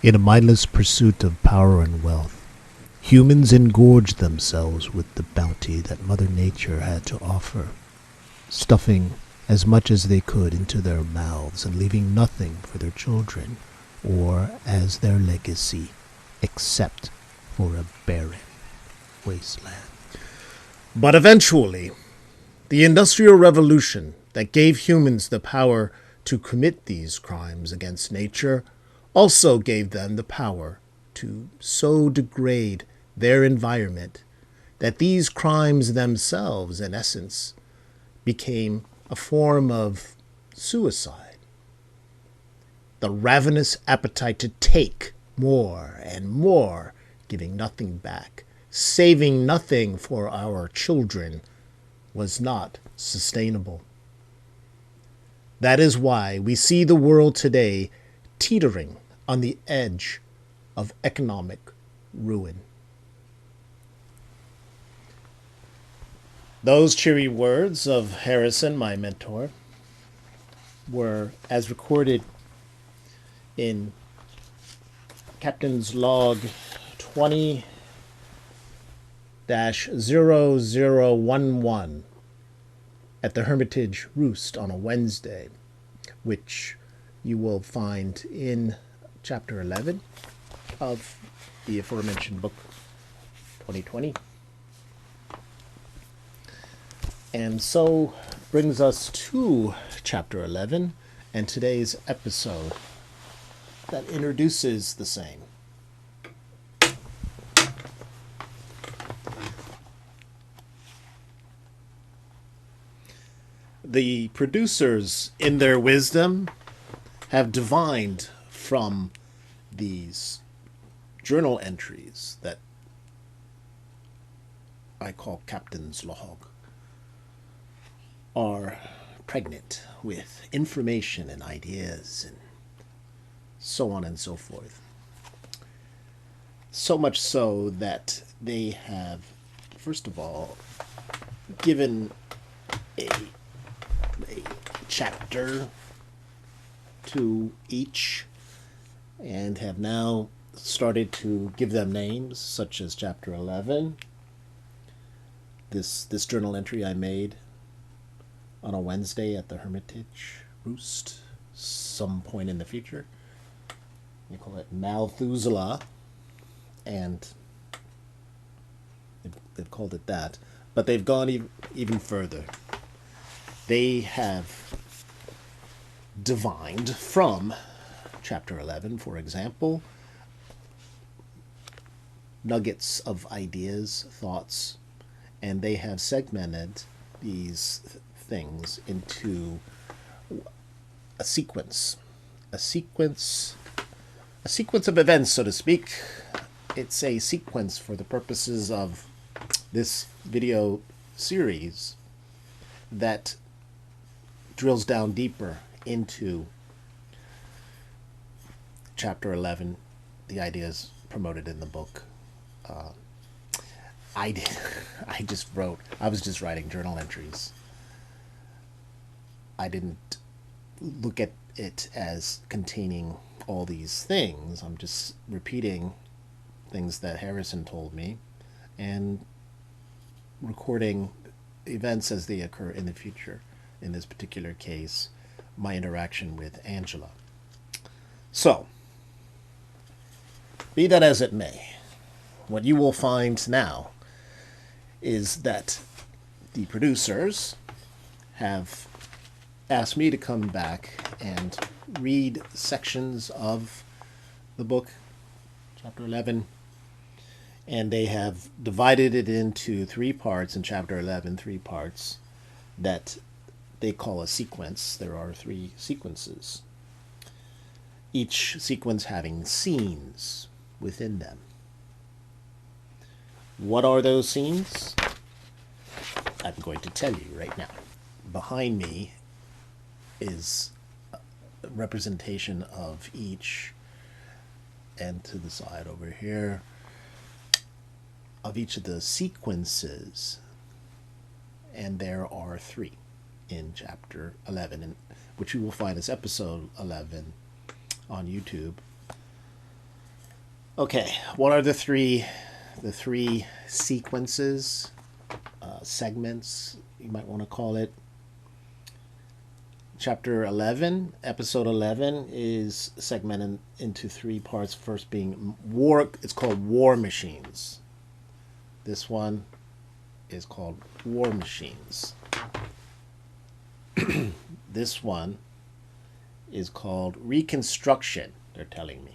In a mindless pursuit of power and wealth, humans engorged themselves with the bounty that Mother Nature had to offer, stuffing as much as they could into their mouths and leaving nothing for their children or as their legacy except for a barren wasteland. But eventually, the Industrial Revolution that gave humans the power to commit these crimes against nature also gave them the power to so degrade their environment that these crimes themselves, in essence, became a form of suicide. The ravenous appetite to take more and more, giving nothing back, saving nothing for our children, was not sustainable. That is why we see the world today teetering on the edge of economic ruin. Those cheery words of Harrison, my mentor, were as recorded in Captain's Log 20-0011 at the Hermitage Roost on a Wednesday, which you will find in Chapter 11 of the aforementioned book 2020. And so brings us to Chapter 11 and today's episode that introduces the same. The producers, in their wisdom, have divined from these journal entries that I call Captain's Log are pregnant with information and ideas and so on and so forth. So much so that they have, first of all, given a chapter to each and have now started to give them names, such as Chapter 11. This journal entry I made on a Wednesday at the Hermitage Roost, some point in the future. You call it Malthusela, and they've called it that. But they've gone even further. They have divined from Chapter 11, for example, nuggets of ideas, thoughts, and they have segmented these things into a sequence of events, so to speak. It's a sequence for the purposes of this video series that drills down deeper into Chapter 11, the ideas promoted in the book. I was just writing journal entries. I didn't look at it as containing all these things. I'm just repeating things that Harrison told me and recording events as they occur in the future. In this particular case, my interaction with Angela. So, be that as it may, what you will find now is that the producers have asked me to come back and read sections of the book, Chapter 11, and they have divided it into 3 parts in Chapter 11, 3 parts that they call a sequence. There are 3 sequences, each sequence having scenes within them. What are those scenes? I'm going to tell you right now. Behind me is a representation of each, and to the side over here, of each of the sequences, and there are 3 in Chapter 11, which you will find as Episode 11 on YouTube. Okay, what are the three sequences, segments, you might want to call it? Chapter 11, episode 11 is segmented into three parts. First being war, it's called War Machines. This one is called War Machines. This one is called Reconstruction, they're telling me.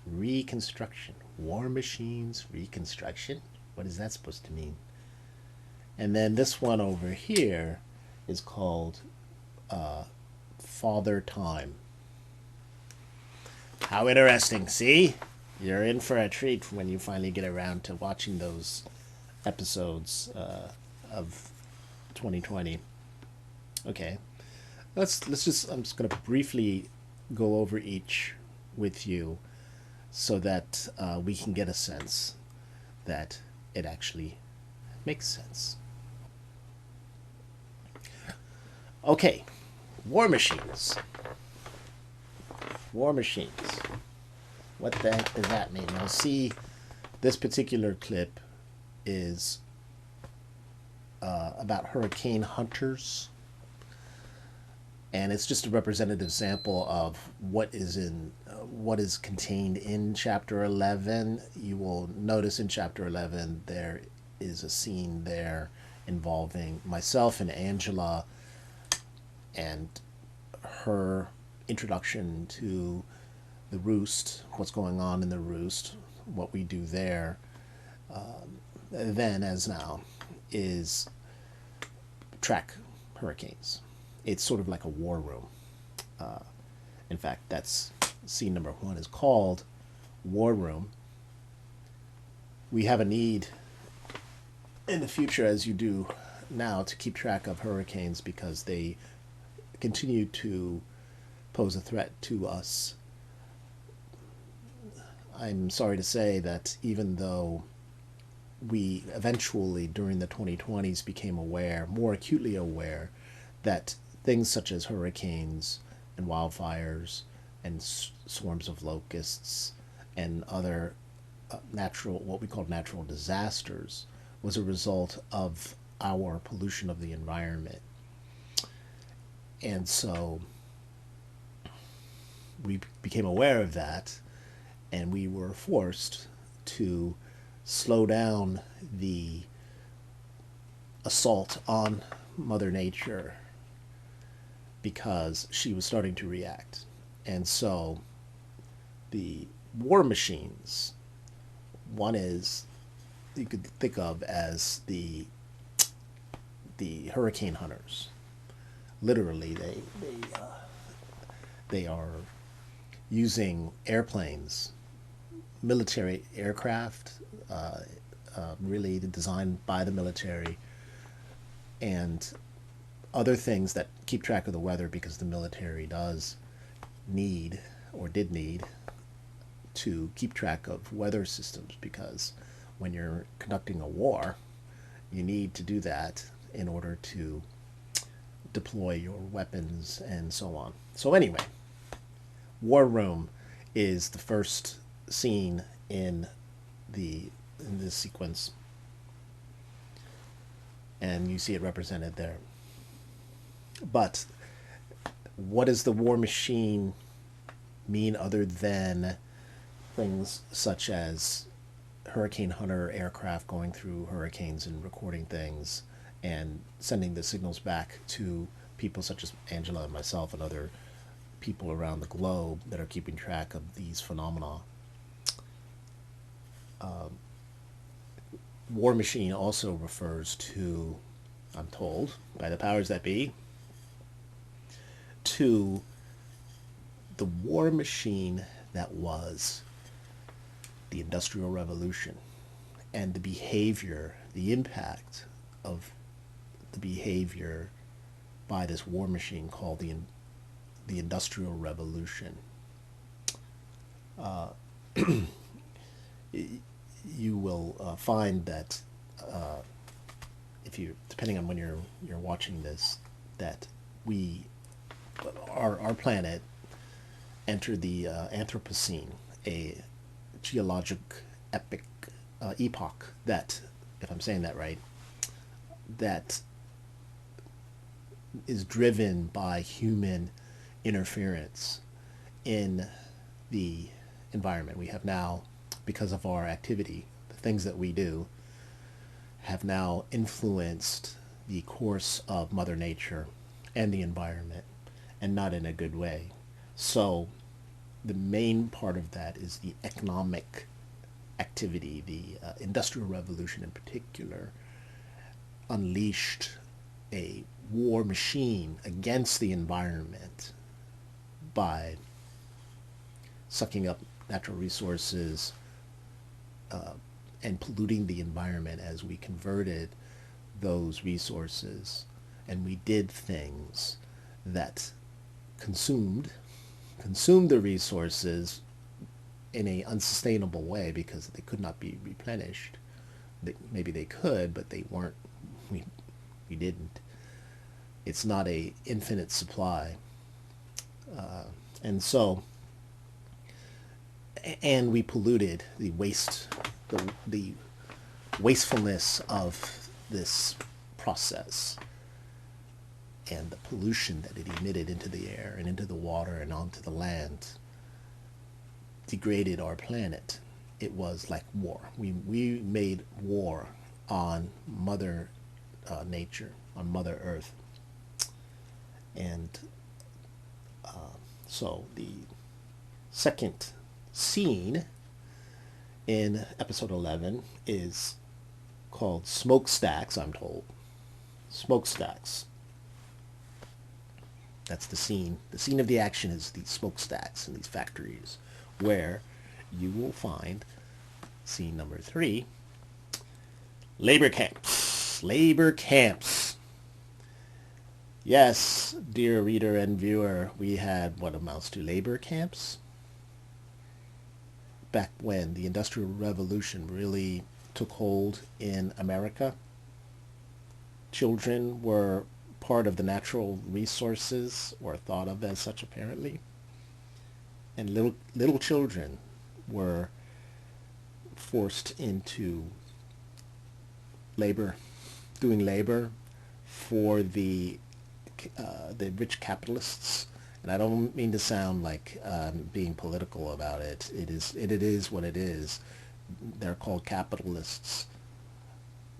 Reconstruction. War Machines, Reconstruction? What is that supposed to mean? And then this one over here is called Father Time. How interesting. See? You're in for a treat when you finally get around to watching those episodes of 2020. Okay. Let's just, I'm just going to briefly go over each with you so that we can get a sense that it actually makes sense. Okay, War Machines. War Machines. What the heck does that mean? Now see, this particular clip is about hurricane hunters. And it's just a representative sample of what is contained in Chapter 11. You will notice in Chapter 11 there is a scene there involving myself and Angela and her introduction to the roost, what's going on in the roost, what we do there, then as now, is track hurricanes. It's sort of like a war room. In fact, that's scene number 1 is called War Room. We have a need in the future, as you do now, to keep track of hurricanes because they continue to pose a threat to us. I'm sorry to say that even though we eventually during the 2020s became aware, more acutely aware, that things such as hurricanes and wildfires and swarms of locusts and other natural, what we call natural disasters, was a result of our pollution of the environment. And so we became aware of that, and we were forced to slow down the assault on Mother Nature because she was starting to react. And so the war machines, one is, you could think of as the hurricane hunters. Literally, they are using airplanes, military aircraft, really designed by the military, and other things that keep track of the weather, because the military does need, or did need, to keep track of weather systems, because when you're conducting a war, you need to do that in order to deploy your weapons and so on. So anyway, War Room is the first scene in this sequence, and you see it represented there. But what does the war machine mean other than things such as hurricane hunter aircraft going through hurricanes and recording things and sending the signals back to people such as Angela and myself and other people around the globe that are keeping track of these phenomena? War machine also refers to, I'm told, by the powers that be, to the war machine that was the Industrial Revolution and the behavior, the impact of the behavior by this war machine called the Industrial Revolution. You will find that if you, depending on when you're watching this, that our planet entered the Anthropocene, a geologic epic epoch that, if I'm saying that right, that is driven by human interference in the environment. We have now, because of our activity, the things that we do, have now influenced the course of Mother Nature and the environment, and not in a good way. So the main part of that is the economic activity. The Industrial Revolution in particular unleashed a war machine against the environment by sucking up natural resources and polluting the environment as we converted those resources, and we did things that consumed the resources in a unsustainable way because they could not be replenished. Maybe they could, but they weren't. We didn't. It's not a infinite supply, and so, and we polluted the wastefulness of this process, and the pollution that it emitted into the air and into the water and onto the land degraded our planet. It was like war. We made war on Mother Nature, on Mother Earth. And so the second scene in episode 11 is called Smokestacks, I'm told. Smokestacks. That's the scene. The scene of the action is these smokestacks in these factories, where you will find scene number 3, labor camps. Labor camps. Yes, dear reader and viewer, we had what amounts to labor camps back when the Industrial Revolution really took hold in America. Children were part of the natural resources, or thought of as such apparently, and little children were forced into labor, doing labor for the rich capitalists. And I don't mean to sound like being political about it. It is what it is. They're called capitalists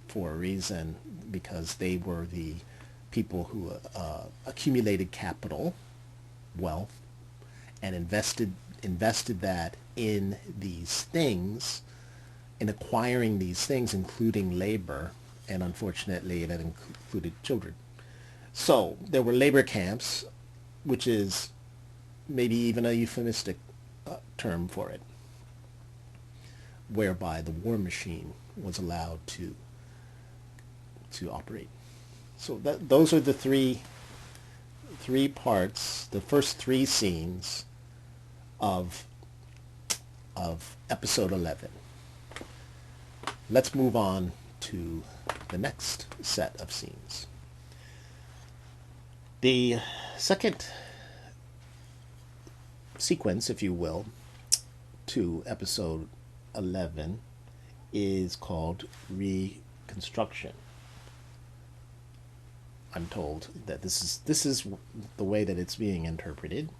for a reason, because they were the people who accumulated capital, wealth, and invested that in these things, in acquiring these things, including labor, and unfortunately that included children. So there were labor camps, which is maybe even a euphemistic term for it, whereby the war machine was allowed to operate. So those are the three parts, the first 3 scenes of episode 11. Let's move on to the next set of scenes. The second sequence, if you will, to episode 11 is called Reconstruction. I'm told that this is the way that it's being interpreted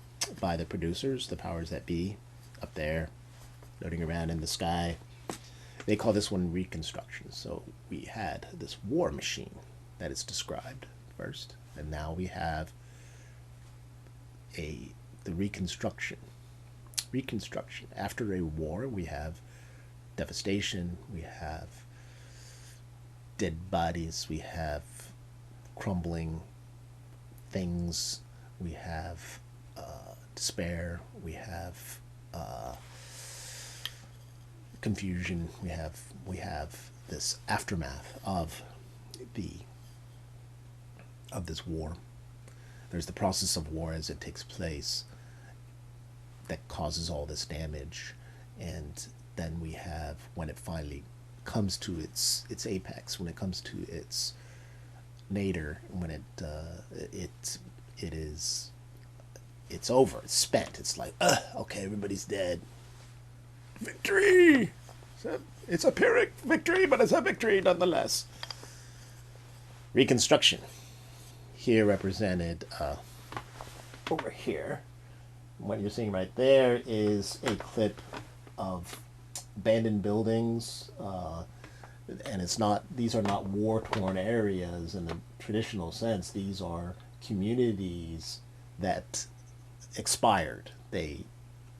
by the producers, the powers that be, up there, floating around in the sky. They call this one Reconstruction. So we had this war machine that is described first, and now we have the Reconstruction. Reconstruction. After a war, we have devastation, we have dead bodies, we have crumbling things, we have despair, we have confusion, we have this aftermath of this war. There's the process of war as it takes place that causes all this damage, and then we have when it finally comes to its apex, when it comes to its nadir, when it's over, it's spent. It's like, okay, everybody's dead. Victory! It's a Pyrrhic victory, but it's a victory nonetheless. Reconstruction. Here represented over here. What you're seeing right there is a clip of abandoned buildings, and these are not war-torn areas in the traditional sense. These are communities that expired.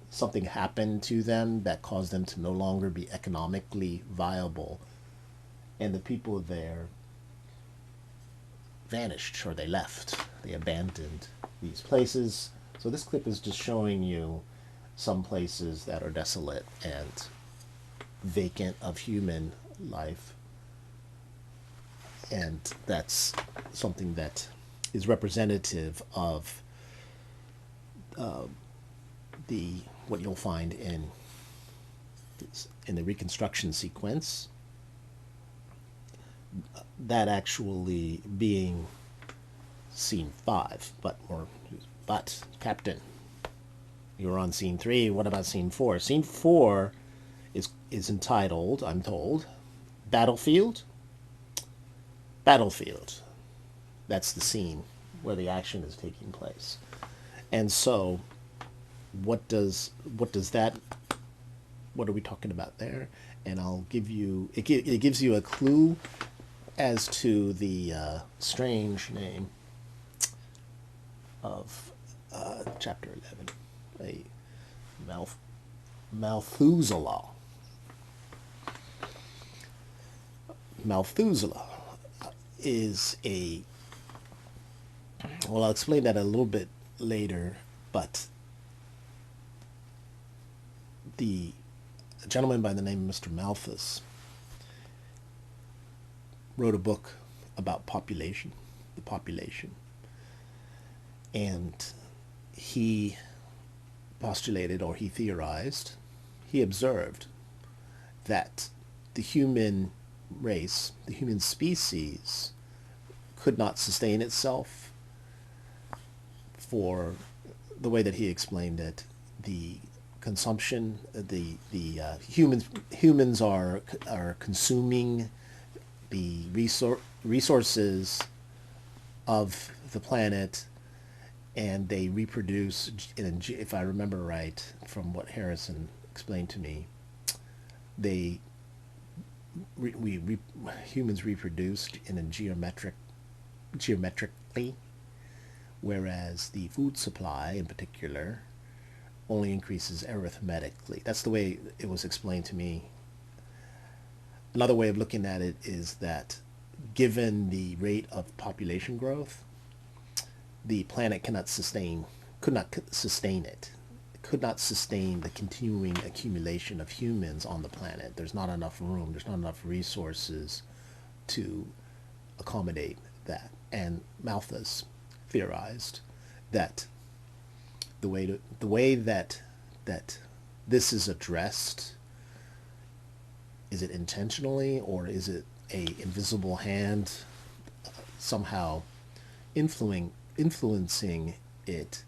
Something happened to them that caused them to no longer be economically viable, and the people there vanished, or they left. They abandoned these places. So this clip is just showing you some places that are desolate and vacant of human life, and that's something that is representative of what you'll find in the Reconstruction sequence, that actually being scene 5. But Captain, you're on scene 3. What about scene 4? Scene 4 is entitled, I'm told, Battlefield. That's the scene where the action is taking place. And so what are we talking about there? And I'll give you, it gives you a clue as to the strange name of chapter 11, Malthusela. Methuselah is well, I'll explain that a little bit later, but a gentleman by the name of Mr. Malthus wrote a book about the population, and he postulated, or he theorized, he observed that the human race, the human species, could not sustain itself for the way that he explained it. The consumption, humans are consuming the resources of the planet, and they reproduce if I remember right from what Harrison explained to me, humans reproduced in a geometrically, whereas the food supply in particular only increases arithmetically. That's the way it was explained to me. Another way of looking at it is that given the rate of population growth, the planet could not sustain it. It could not sustain the continuing accumulation of humans on the planet. There's not enough room, there's not enough resources to accommodate that. And Malthus theorized that the way that this is addressed, is it intentionally, or is it a invisible hand somehow influencing it?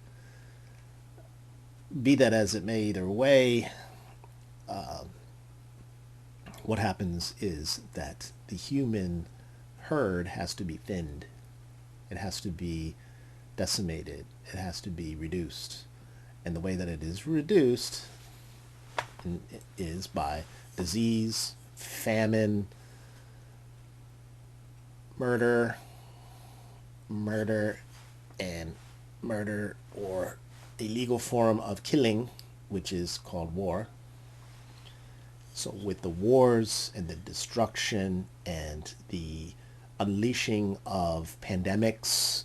Be that as it may, either way, what happens is that the human herd has to be thinned. It has to be decimated. It has to be reduced. And the way that it is reduced is by disease, famine, murder, and murder, or a legal form of killing, which is called war. So with the wars and the destruction and the unleashing of pandemics,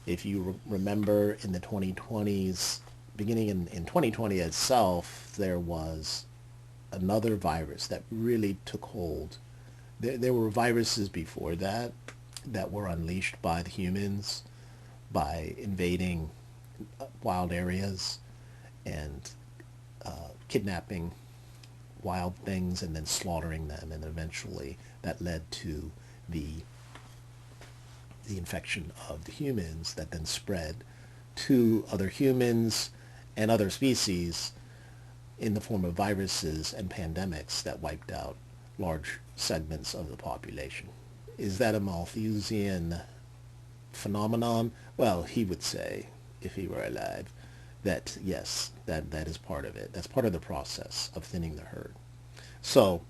if you remember in the 2020s, beginning in 2020 itself, there was another virus that really took hold. There were viruses before that were unleashed by the humans by invading wild areas and kidnapping wild things and then slaughtering them, and eventually that led to the infection of the humans that then spread to other humans and other species in the form of viruses and pandemics that wiped out large segments of the population. Is that a Malthusian phenomenon? Well, he would say, if he were alive, that yes, that is part of it. That's part of the process of thinning the herd. So,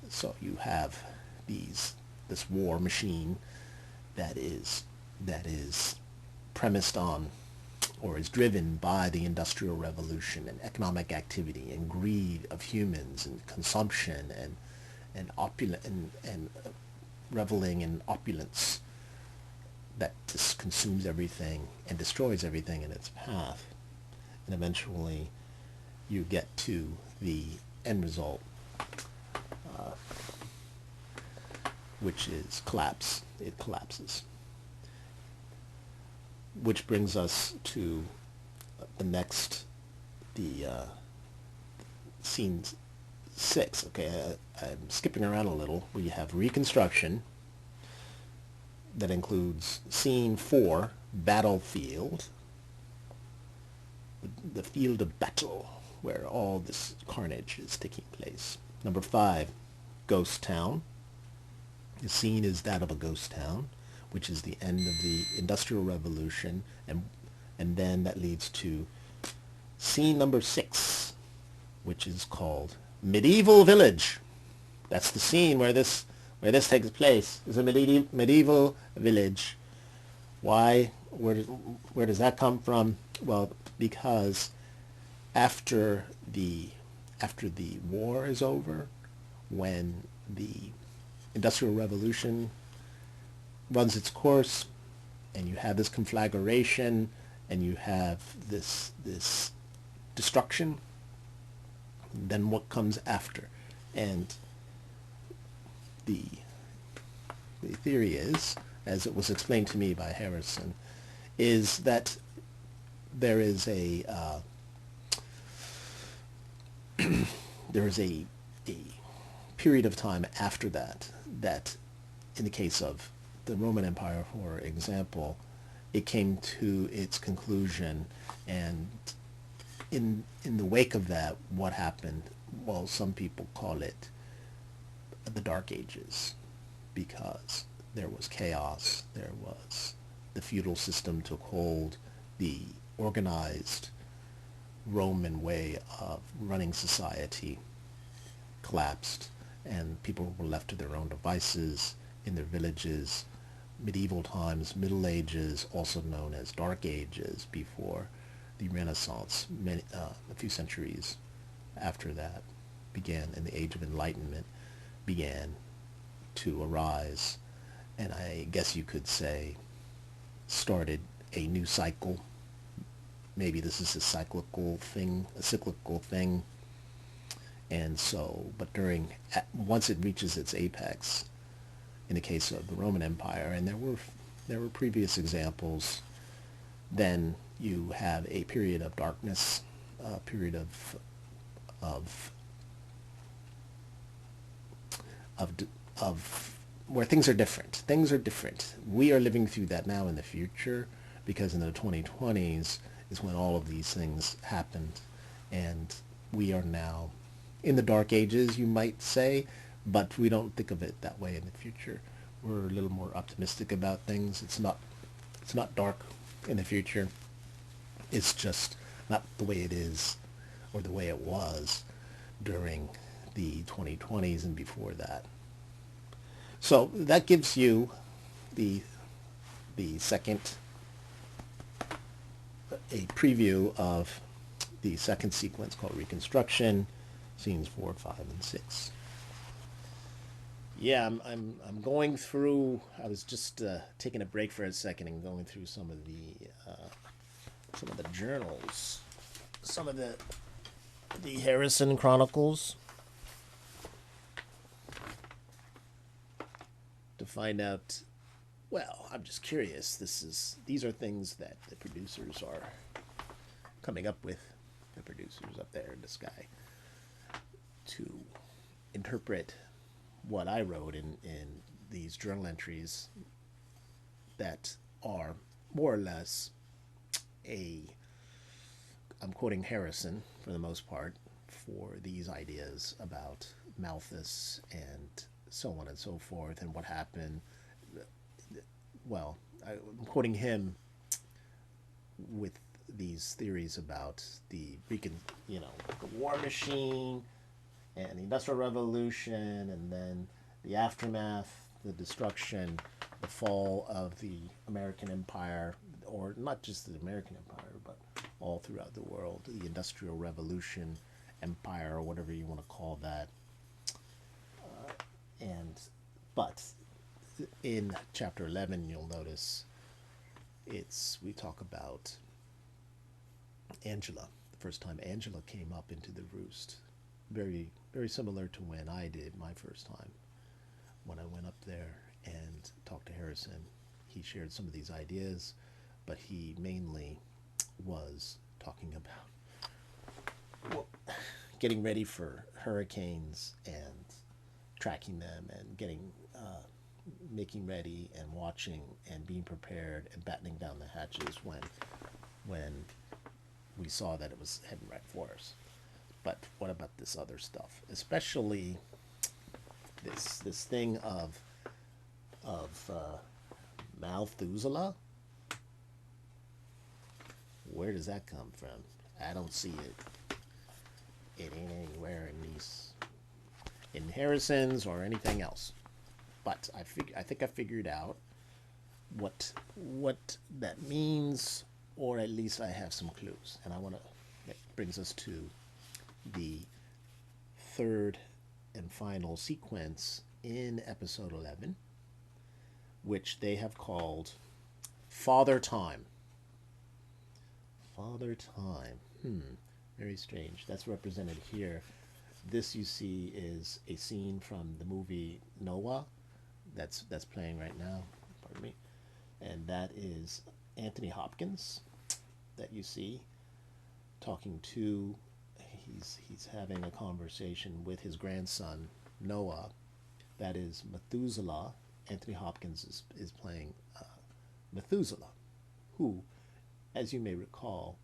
so you have this war machine that is premised on, or is driven by, the Industrial Revolution and economic activity and greed of humans and consumption and opulent and reveling in opulence that just consumes everything and destroys everything in its path. And eventually you get to the end result, which is collapse. It collapses. Which brings us to the scene 6. Okay, I'm skipping around a little. We have Reconstruction. That includes scene 4, battlefield. The field of battle, where all this carnage is taking place. Number 5, ghost town. The scene is that of a ghost town, which is the end of the Industrial Revolution, and then that leads to scene number 6, which is called Medieval Village. That's the scene where this takes place. Is a medieval village. Why? Where does that come from? Well, because after the war is over, when the Industrial Revolution runs its course, and you have this conflagration, and you have this destruction, then what comes after? And the theory is, as it was explained to me by Harrison, is that there is a period of time after that in the case of the Roman Empire, for example, it came to its conclusion, and in the wake of that, what happened? Well, some people call it the Dark Ages, because there was chaos, there was the feudal system took hold, the organized Roman way of running society collapsed, and people were left to their own devices in their villages. Medieval times, Middle Ages, also known as Dark Ages, before the Renaissance, a few centuries after that began, and the Age of Enlightenment began to arise, and I guess you could say started a new cycle. Maybe this is a cyclical thing, and so, but once it reaches its apex, in the case of the Roman Empire, and there were previous examples, then you have a period of darkness, a period of where things are different. Things are different. We are living through that now in the future, because in the 2020s is when all of these things happened, and we are now in the Dark Ages, you might say, but we don't think of it that way in the future. We're a little more optimistic about things. It's not dark in the future. It's just not the way it is, or the way it was during the 2020s and before that. So that gives you the second, a preview of the second sequence called Reconstruction, scenes 4, 5, and 6. Yeah, I'm going through. I was just taking a break for a second and going through some of the journals, some of the Harrison Chronicles, to find out. Well, I'm just curious. These are things that the producers are coming up with. The producers up there in the sky, to interpret what I wrote in these journal entries that are more or less a I'm quoting Harrison for the most part for these ideas about Malthus and so on and so forth and what happened. Well, I'm quoting him with these theories about the the war machine and the Industrial Revolution, and then the aftermath, the destruction, the fall of the American Empire, or not just the American Empire, but all throughout the world, the Industrial Revolution, Empire, or whatever you want to call that. And but in chapter 11, you'll notice we talk about Angela. The first time Angela came up into the roost, very very similar to when I did my first time, when I went up there and talked to Harrison. He shared some of these ideas, but he mainly was talking about getting ready for hurricanes and tracking them and making ready and watching and being prepared and battening down the hatches when we saw that it was heading right for us. But what about this other stuff? Especially this thing of Malthusela. Where does that come from? I don't see it. It ain't anywhere in Harrison's or anything else. But I think I figured out what that means, or at least I have some clues. And that brings us to the third and final sequence in episode 11, which they have called Father Time. Father Time. Very strange. That's represented here. This, you see, is a scene from the movie Noah that's playing right now. Pardon me. And that is Anthony Hopkins that you see talking to. He's having a conversation with his grandson Noah. That is Methuselah. Anthony Hopkins is playing Methuselah, who, as you may recall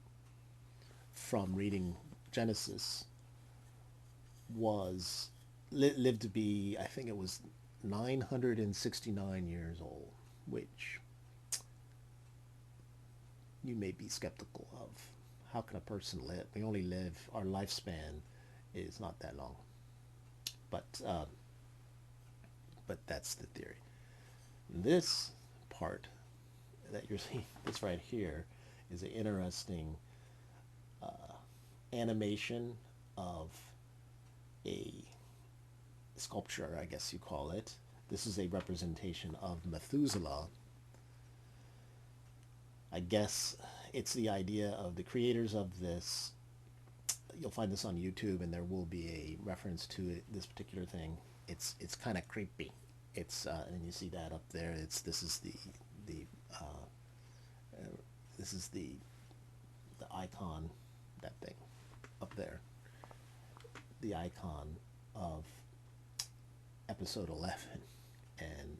from reading Genesis, lived to be, I think it was 969 years old, which you may be skeptical of. How can a person live? We only live, our lifespan is not that long. But that's the theory. This part that you're seeing, this right here, is an interesting animation of a sculpture, I guess you call it. This is a representation of Methuselah. I guess it's the idea of the creators of this. You'll find this on YouTube, and there will be a reference to it, this particular thing. It's kind of creepy. It's and you see that up there. This is the icon, that thing up there, the icon of episode 11, and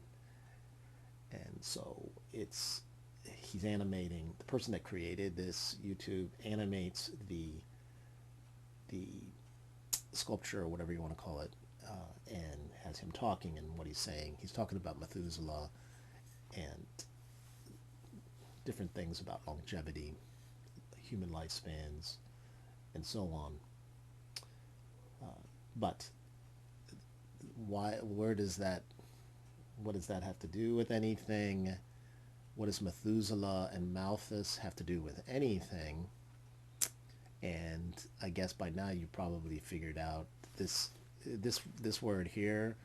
so he's animating. The person that created this YouTube animates the sculpture, or whatever you want to call it, and has him talking, and what he's saying. He's talking about Methuselah and different things about longevity, human lifespans, and so on. But what does that have to do with anything? What does Methuselah and Malthus have to do with anything? And I guess by now you probably figured out this word here,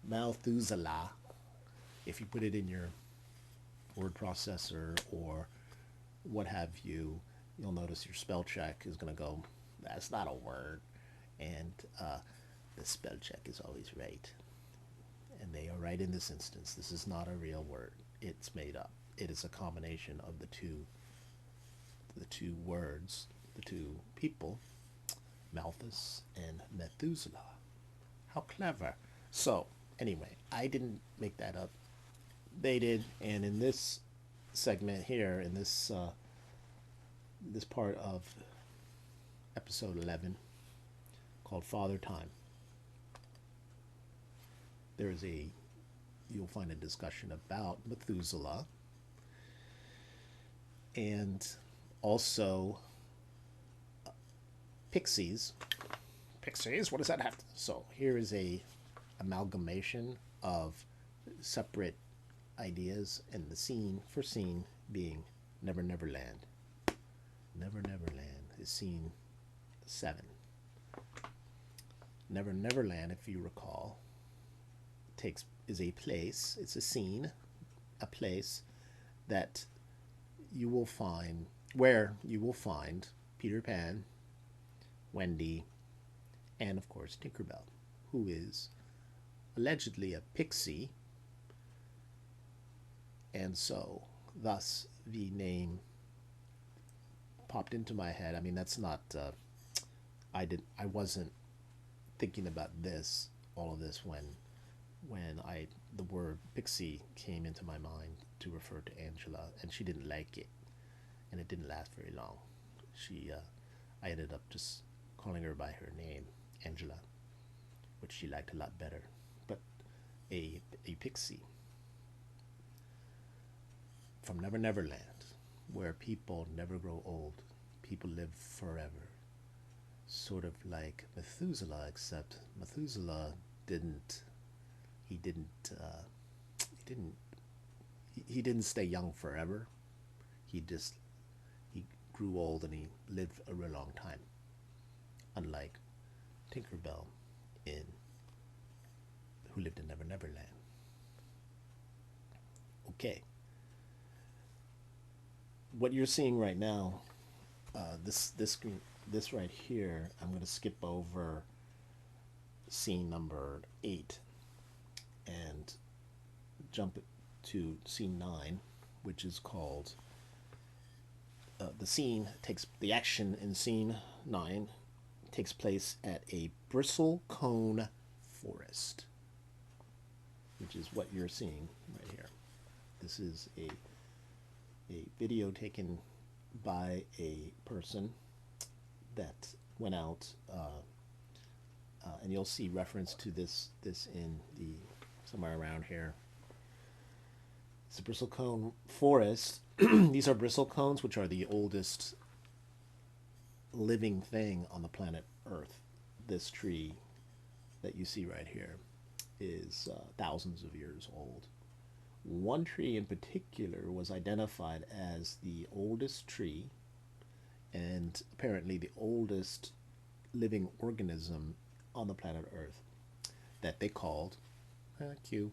Malthusela. If you put it in your word processor or what have you, you'll notice your spell check is going to go, that's not a word. And the spell check is always right. And they are right in this instance. This is not a real word. It's made up. It is a combination of the two words, the two people, Malthus and Methuselah. How clever. So, anyway, I didn't make that up. They did. And in this segment here in this part of episode 11 called Father Time. You'll find a discussion about Methuselah and also pixies. Pixies? What does that have to... So here is a amalgamation of separate ideas, and the scene being Neverland. Neverland is scene 7. Neverland, if you recall, is a place, it's a scene, a place that you will find, where you will find Peter Pan, Wendy, and of course Tinkerbell, who is allegedly a pixie, and so thus the name popped into my head. I mean, that's not I wasn't thinking about all of this when the word pixie came into my mind to refer to Angela, and she didn't like it, and it didn't last very long. I ended up just calling her by her name, Angela, which she liked a lot better. But a pixie from Neverland, where people never grow old, people live forever, sort of like Methuselah, except Methuselah didn't stay young forever. He grew old and he lived a real long time, unlike Tinkerbell who lived in Neverland. Okay, what you're seeing right now, this right here, I'm going to skip over scene number 8 and jump to scene 9, which is called the action in scene 9 takes place at a Bristlecone Forest, which is what you're seeing right here. This is a video taken by a person that went out, and you'll see reference to this in the somewhere around here. It's the Bristlecone Forest. These are bristlecones, which are the oldest living thing on the planet Earth. This tree that you see right here is thousands of years old. One tree in particular was identified as the oldest tree and apparently the oldest living organism on the planet Earth, that they called, cue,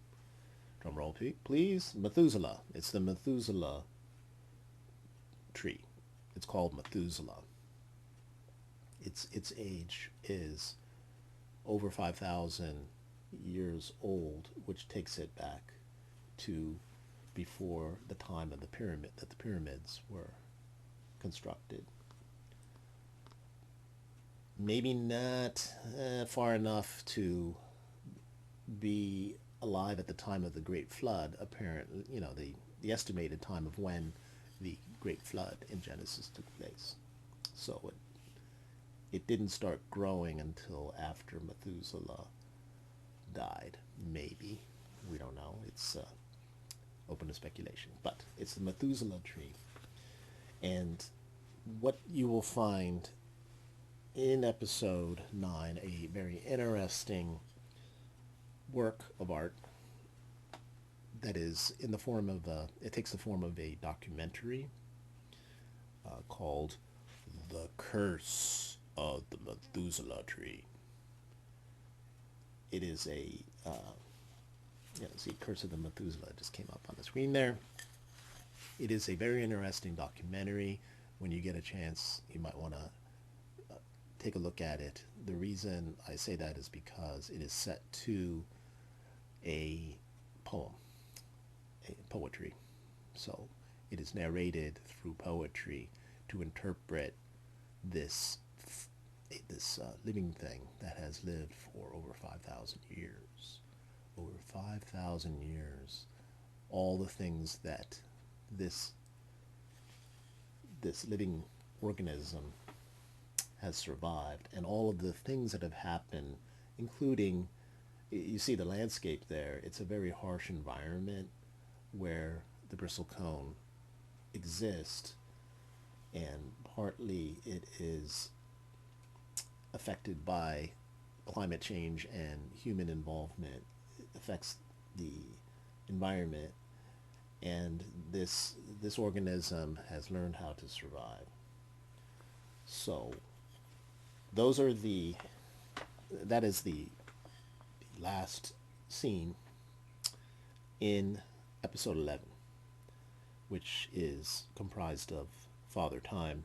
drum roll please, Methuselah. It's the Methuselah tree. It's called Methuselah. Its age is over 5,000 years old, which takes it back to before the time of the pyramids were constructed. Maybe not far enough to be alive at the time of the Great Flood. Apparently, the estimated time of when the Great Flood in Genesis took place. So it didn't start growing until after Methuselah died. Maybe, we don't know. It's open to speculation. But it's the Methuselah tree, and what you will find in episode 9, a very interesting work of art that is in the form of it takes the form of a documentary called The Curse of the Methuselah Tree. It is see, Curse of the Methuselah just came up on the screen there. It is a very interesting documentary. When you get a chance, you might want to take a look at it. The reason I say that is because it is set to a poetry. So it is narrated through poetry to interpret this living thing that has lived for over 5,000 years. Over 5,000 years. All the things that this living organism has survived, and all of the things that have happened, including, you see the landscape there. It's a very harsh environment where the bristlecone exists, and partly it is affected by climate change and human involvement. It affects the environment, and this organism has learned how to survive. So that is the last scene in episode 11, which is comprised of Father Time.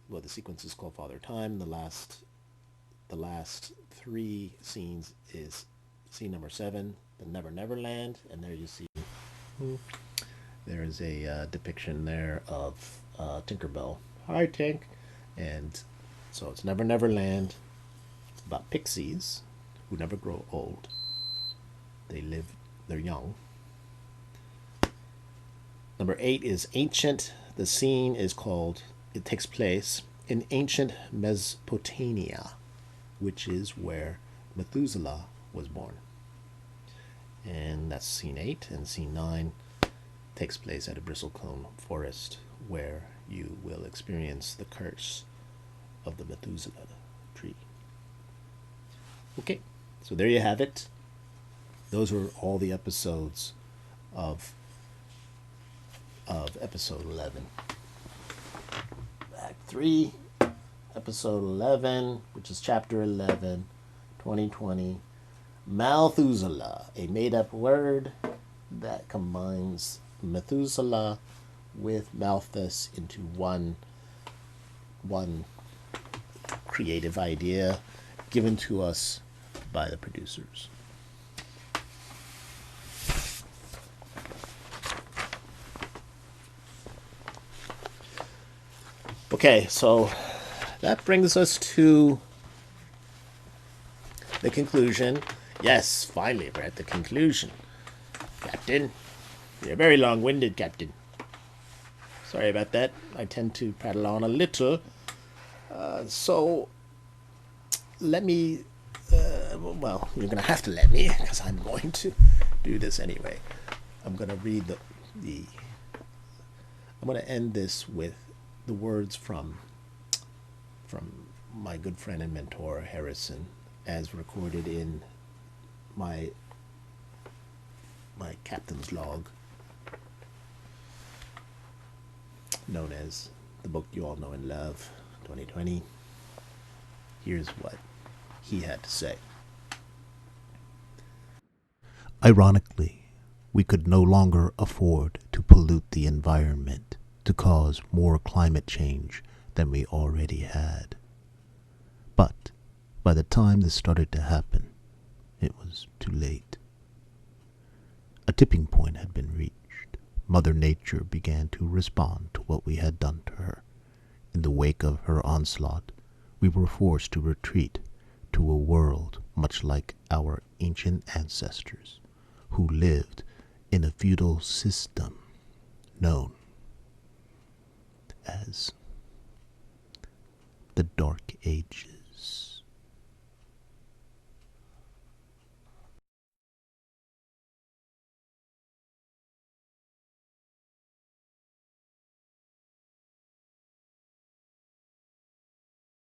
Well, the sequence is called Father Time. The last three scenes is scene number 7, the Neverland, and there you see there is a depiction there of Tinkerbell. Hi, Tink. And so it's Neverland. It's about pixies who never grow old. They're young. Number 8 is Ancient. The scene is called, it takes place in ancient Mesopotamia, which is where Methuselah was born. And that's scene 8. And scene 9 takes place at a Bristlecone Forest, where you will experience the curse of the Methuselah tree. Okay, so there you have it. Those were all the episodes of episode 11. Act 3, episode 11, which is chapter 11, 2020. Malthusela, a made-up word that combines Methuselah with Malthus into one creative idea given to us by the producers. Okay, so that brings us to the conclusion. Yes, finally we're at the conclusion. Captain, you're very long-winded, Captain. Sorry about that. I tend to prattle on a little. So let me, well, you're going to have to let me, because I'm going to do this anyway. I'm going to read I'm going to end this with the words from my good friend and mentor, Harrison, as recorded in my captain's log, known as the book you all know and love, 2020. Here's what he had to say. Ironically, we could no longer afford to pollute the environment to cause more climate change than we already had. But by the time this started to happen, it was too late. A tipping point had been reached. Mother Nature began to respond to what we had done to her. In the wake of her onslaught, we were forced to retreat to a world much like our ancient ancestors, who lived in a feudal system known as the Dark Ages.